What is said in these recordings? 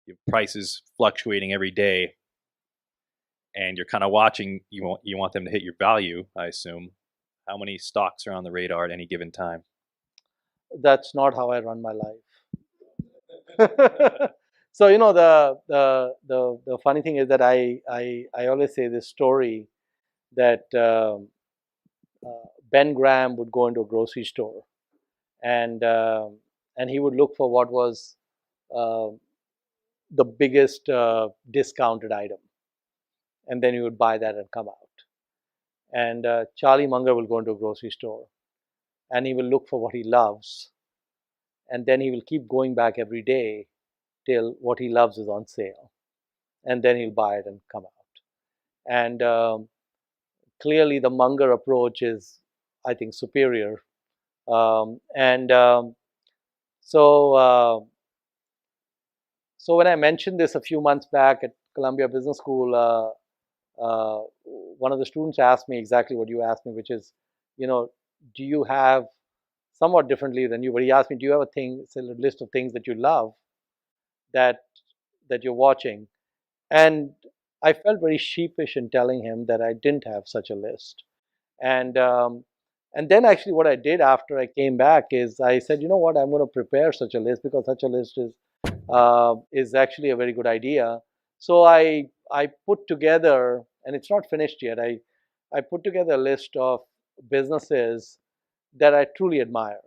your prices fluctuating every day, and you're kind of watching. You want them to hit your value, I assume. How many stocks are on the radar at any given time? That's not how I run my life. So the funny thing is that I always say this story that Ben Graham would go into a grocery store, and and he would look for what was uh, the biggest discounted item, and then he would buy that and come out. And Charlie Munger will go into a grocery store, and he will look for what he loves, and then he will keep going back every day till what he loves is on sale, and then he'll buy it and come out. And clearly, the Munger approach is, I think, superior. And so, so when I mentioned this a few months back at Columbia Business School, one of the students asked me exactly what you asked me, which is, do you have somewhat differently than you? But he asked me, do you have a list of things that you love that that you're watching? And I felt very sheepish in telling him that I didn't have such a list. And um, and then actually, what I did after I came back is I said, you know what, I'm going to prepare such a list because such a list is actually a very good idea. So I put together, and it's not finished yet. I put together a list of businesses that I truly admire.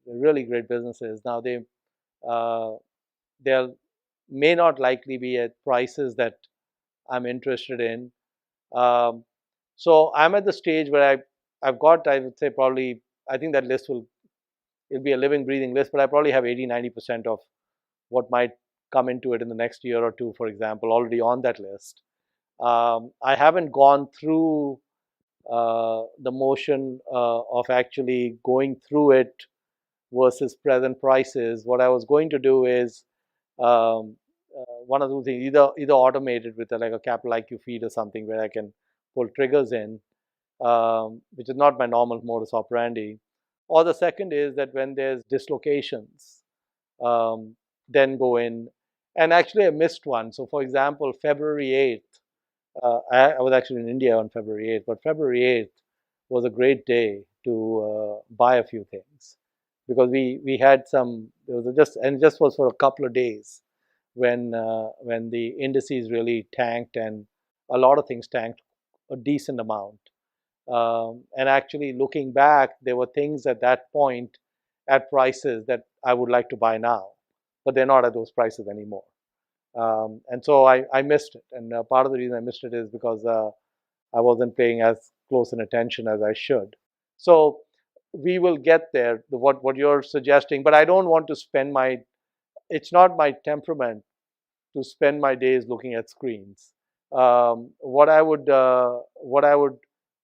They're really great businesses. Now uh, they'll may not likely be at prices that I'm interested in. Um, so I'm at the stage where I've got, I would say, probably, I think that list it'll be a living, breathing list, but I probably have 80-90% of what might come into it in the next year or two, for example, already on that list. I haven't gone through the motion of actually going through it versus present prices. What I was going to do is one of those things, either automated with like a Capital IQ feed or something where I can pull triggers in, which is not my normal modus operandi. Or the second is that when there's dislocations, um, then go in. And actually, I missed one. So, for example, February 8th, I was actually in India on February 8th, but February 8th was a great day to buy a few things because we had some, it was just, and it just was for a couple of days when the indices really tanked and a lot of things tanked a decent amount. And actually, looking back, there were things at that point at prices that I would like to buy now, but they're not at those prices anymore. And so I missed it. And part of the reason I missed it is because I wasn't paying as close an attention as I should. So we will get there, what you're suggesting, but I don't want to spend it's not my temperament to spend my days looking at screens. What I would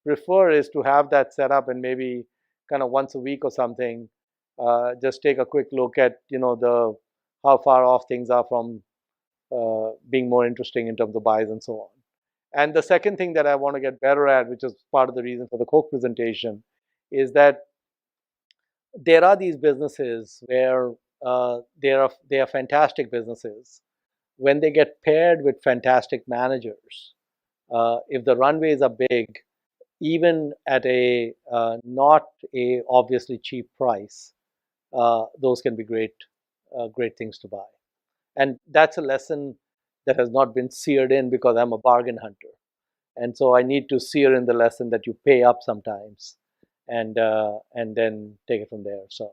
prefer is to have that set up and maybe kind of once a week or something, just take a quick look at the how far off things are from being more interesting in terms of buys and so on. And the second thing that I want to get better at, which is part of the reason for the Coke presentation, is that there are these businesses where they are fantastic businesses when they get paired with fantastic managers. If the runways are big, even at a not a obviously cheap price, those can be great things to buy. And that's a lesson that has not been seared in because I'm a bargain hunter, and so I need to sear in the lesson that you pay up sometimes, and then take it from there. So